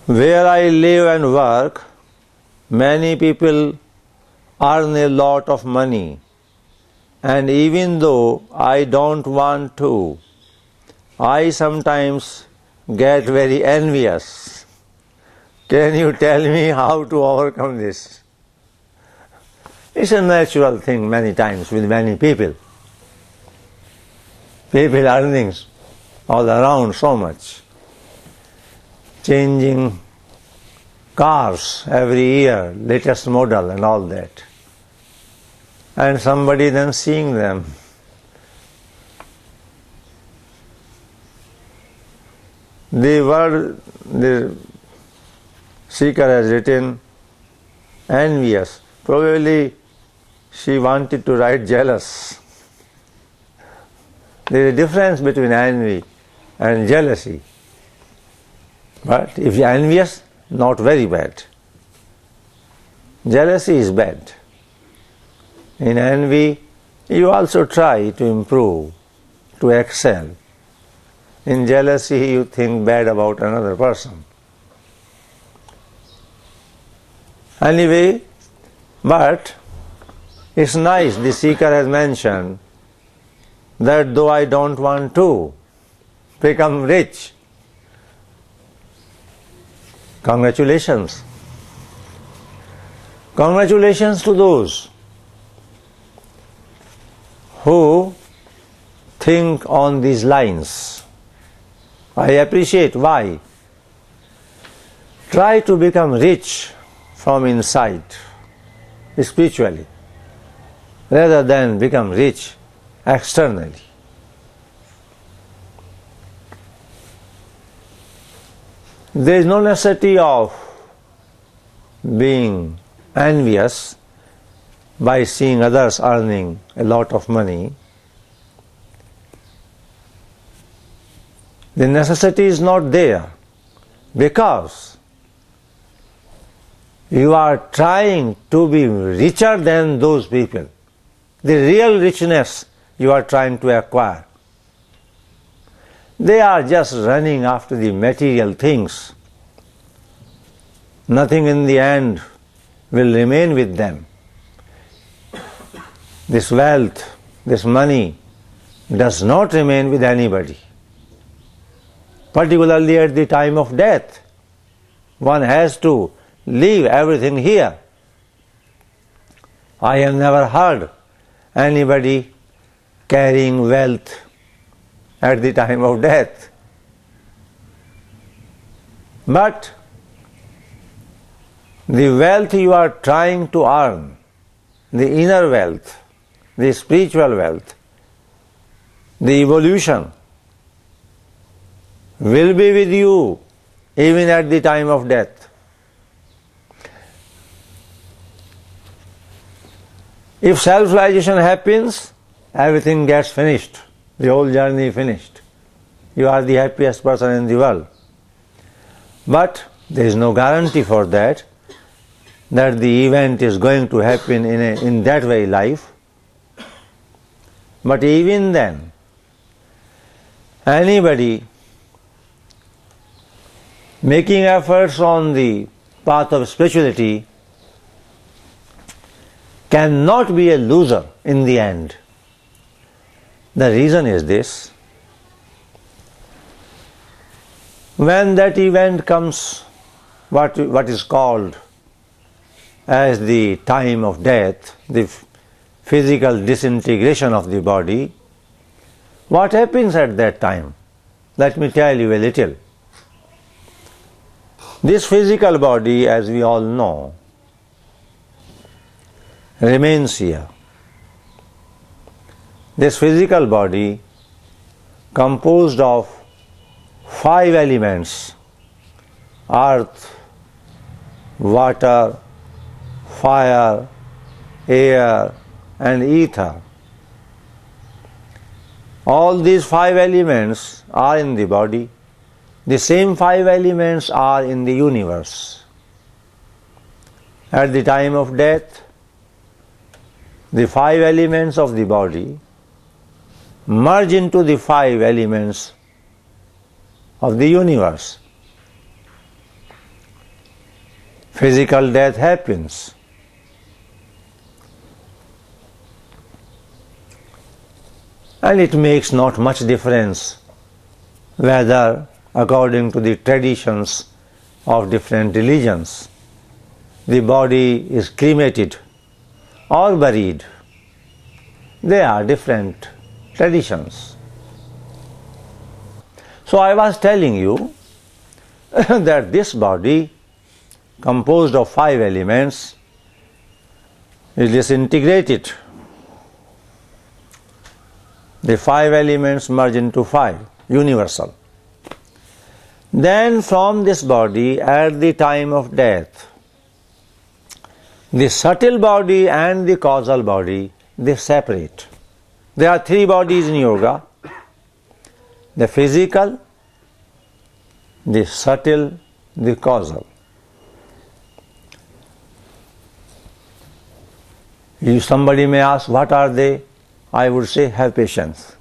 Where I live and work, many people earn a lot of money, and even though I don't want to, I sometimes get very envious. Can you tell me how to overcome this? It's a natural thing many times with many people. People earning all around so much. Changing cars every year, latest model and all that. And somebody then seeing them. The seeker has written envious. Probably she wanted to write jealous. There is a difference between envy and jealousy. But if you are envious, not very bad. Jealousy is bad. In envy, you also try to improve, to excel. In jealousy, you think bad about another person. Anyway, but it's nice, the seeker has mentioned that though I don't want to become rich, congratulations. Congratulations to those who think on these lines. I appreciate why. Try to become rich from inside, spiritually, rather than become rich externally. There is no necessity of being envious by seeing others earning a lot of money. The necessity is not there because you are trying to be richer than those people. The real richness you are trying to acquire. They are just running after the material things. Nothing in the end will remain with them. This wealth, this money does not remain with anybody. Particularly at the time of death, one has to leave everything here. I have never heard anybody carrying wealth at the time of death. But the wealth you are trying to earn, the inner wealth, the spiritual wealth, the evolution, will be with you even at the time of death. If self-realization happens, everything gets finished. The whole journey finished. You are the happiest person in the world. But there is no guarantee for that the event is going to happen in that very life. But even then, anybody making efforts on the path of spirituality cannot be a loser in the end. The reason is this: when that event comes, what is called as the time of death, the physical disintegration of the body, what happens at that time? Let me tell you a little. This physical body, as we all know, remains here. This physical body, composed of 5 elements: earth, water, fire, air, and ether. All these 5 elements are in the body. The same 5 elements are in the universe. At the time of death, the 5 elements of the body merge into the 5 elements of the universe. physical death happens. And it makes not much difference whether, according to the traditions of different religions, the body is cremated or buried. They are different traditions. So I was telling you that this body, composed of 5 elements, is disintegrated. The 5 elements merge into 5, universal. Then from this body, at the time of death, the subtle body and the causal body, they separate. There are 3 bodies in yoga: the physical, the subtle, the causal. Somebody may ask, what are they? I would say, have patience.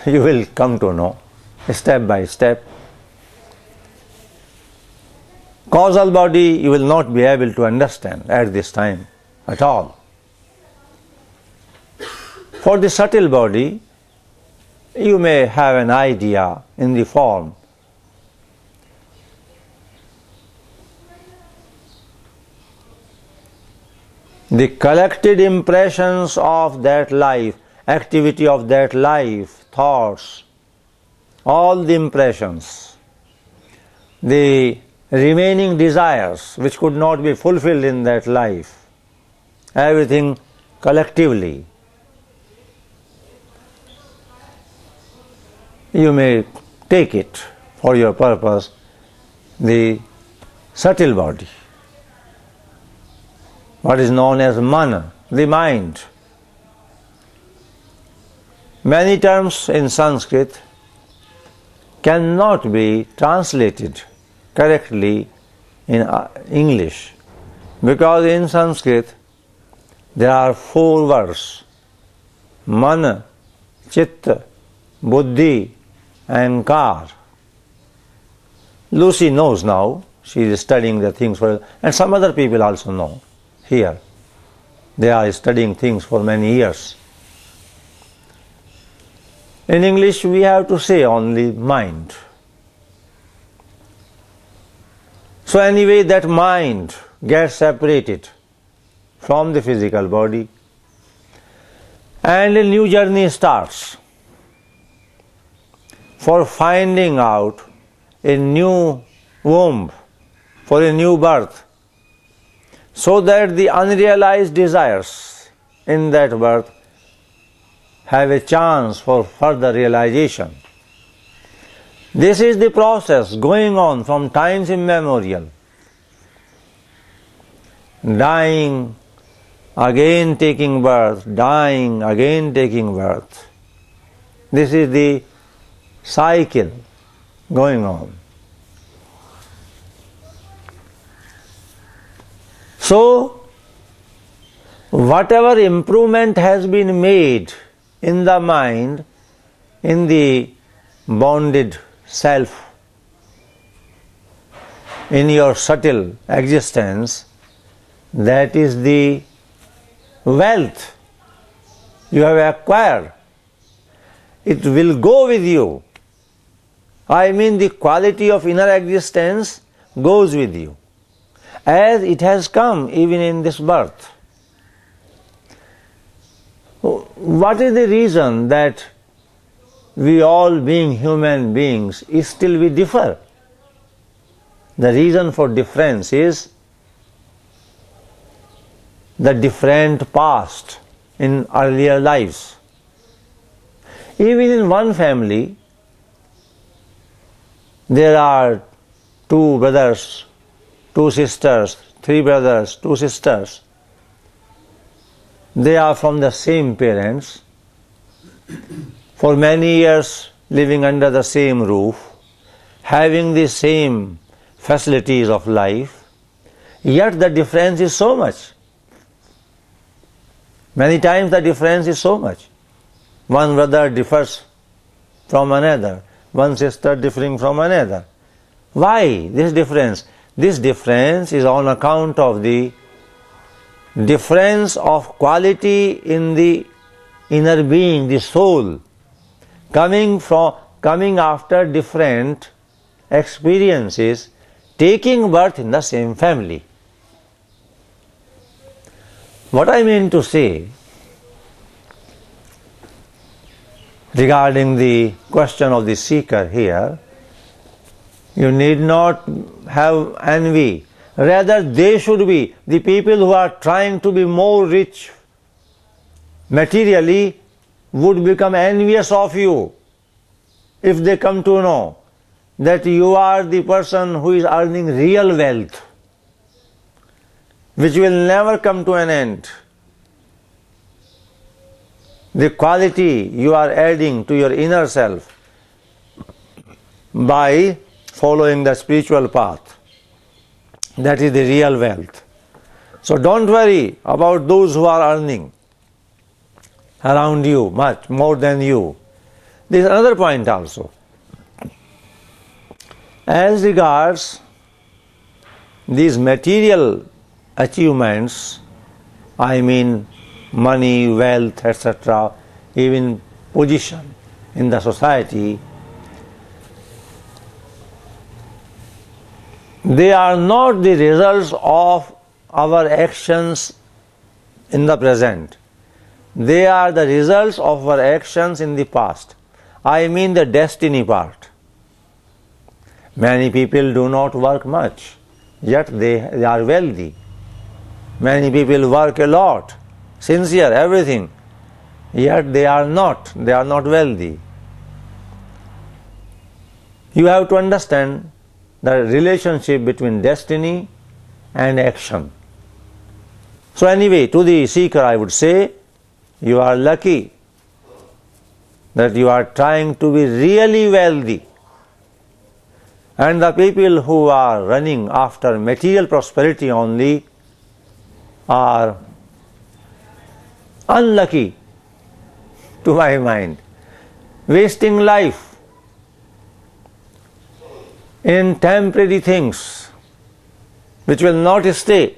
You will come to know, step by step. Causal body you will not be able to understand at this time at all. For the subtle body, you may have an idea in the form. The collected impressions of that life, activity of that life, thoughts, all the impressions, the remaining desires which could not be fulfilled in that life, everything collectively. You may take it for your purpose, the subtle body, what is known as mana, the mind. Many terms in Sanskrit cannot be translated correctly in English, because in Sanskrit there are 4 words: mana, chitta, buddhi, and kar. Lucy knows now, she is studying the things for, and some other people also know here. They are studying things for many years. In English we have to say only mind. So anyway, that mind gets separated from the physical body and a new journey starts for finding out a new womb, for a new birth, so that the unrealized desires in that birth have a chance for further realization. This is the process going on from times immemorial. Dying, again taking birth, dying, again taking birth. This is the cycle going on. So, whatever improvement has been made in the mind, in the bonded self, in your subtle existence, that is the wealth you have acquired. It will go with you. I mean, the quality of inner existence goes with you, as it has come even in this birth. What is the reason that we all, being human beings, still we differ? The reason for difference is the different past in earlier lives. Even in one family, there are 2 brothers, 2 sisters, 3 brothers, 2 sisters. They are from the same parents, for many years living under the same roof, having the same facilities of life, yet the difference is so much. Many times the difference is so much. One brother differs from another, one sister differing from another. Why this difference? This difference is on account of the difference of quality in the inner being, the soul, coming after different experiences, taking birth in the same family. What I mean to say regarding the question of the seeker here, you need not have envy. Rather, they should be the people who are trying to be more rich materially would become envious of you if they come to know that you are the person who is earning real wealth, which will never come to an end. The quality you are adding to your inner self by following the spiritual path, that is the real wealth. So don't worry about those who are earning around you much more than you. There is another point also. As regards these material achievements, I mean money, wealth, etc., even position in the society, they are not the results of our actions in the present. They are the results of our actions in the past. I mean the destiny part. Many people do not work much, yet they are wealthy. Many people work a lot, sincere, everything, yet they are not wealthy. You have to understand the relationship between destiny and action. So anyway, to the seeker I would say, you are lucky that you are trying to be really wealthy. And the people who are running after material prosperity only are unlucky, to my mind, wasting life in temporary things which will not stay.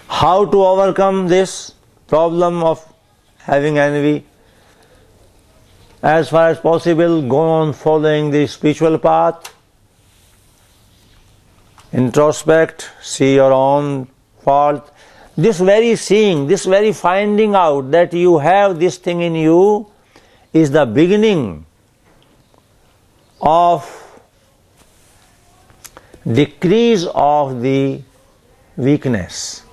How to overcome this problem of having envy? As far as possible, go on following the spiritual path. Introspect, see your own fault. This very seeing, this very finding out that you have this thing in you is the beginning of decrease of the weakness.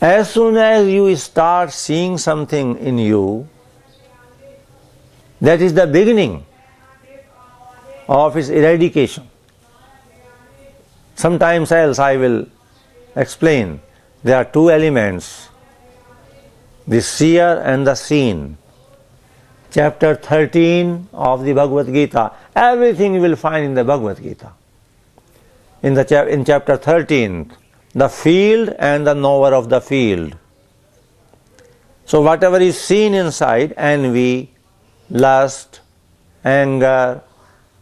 As soon as you start seeing something in you, that is the beginning of its eradication. Sometimes else I will explain. There are two elements, the seer and the seen. Chapter 13 of the Bhagavad Gita. Everything you will find in the Bhagavad Gita. In chapter 13, the field and the knower of the field. So whatever is seen inside, envy, lust, anger,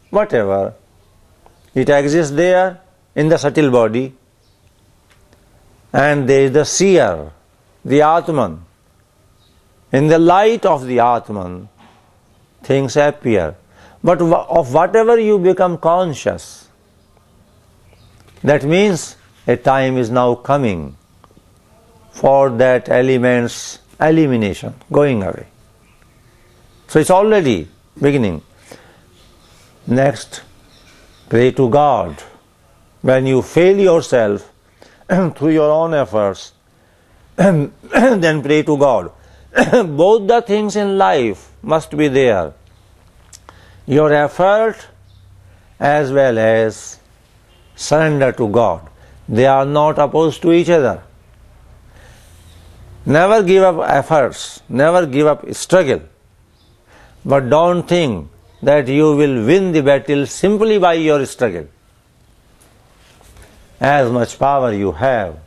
whatever, it exists there in the subtle body. And there is the seer, the Atman. In the light of the Atman, things appear. But of whatever you become conscious, that means a time is now coming for that element's elimination, going away. So it's already beginning. Next, pray to God. When you fail yourself through your own efforts, then pray to God. Both the things in life must be there. Your effort as well as surrender to God. They are not opposed to each other. Never give up efforts, never give up struggle. But don't think that you will win the battle simply by your struggle. As much power you have,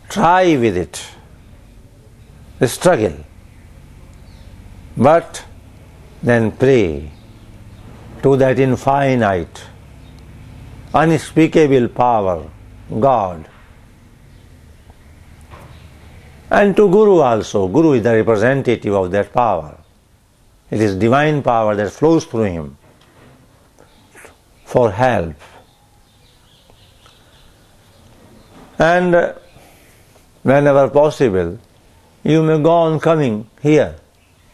try with it. Struggle. But then pray to that infinite, unspeakable power, God. And to Guru also. Guru is the representative of that power. It is divine power that flows through him for help. And whenever possible, you may go on coming here.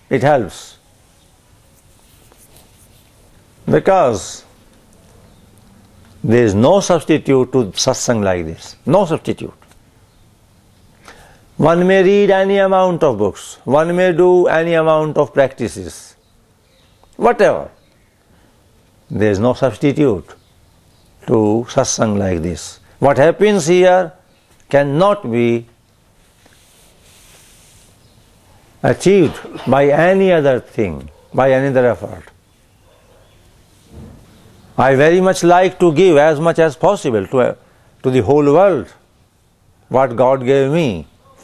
It helps. Because there is no substitute to satsang like this. No substitute. One may read any amount of books. One may do any amount of practices. Whatever. There is no substitute to satsang like this. What happens here cannot be achieved by any other thing, by any other effort. I very much like to give as much as possible to the whole world what God gave me.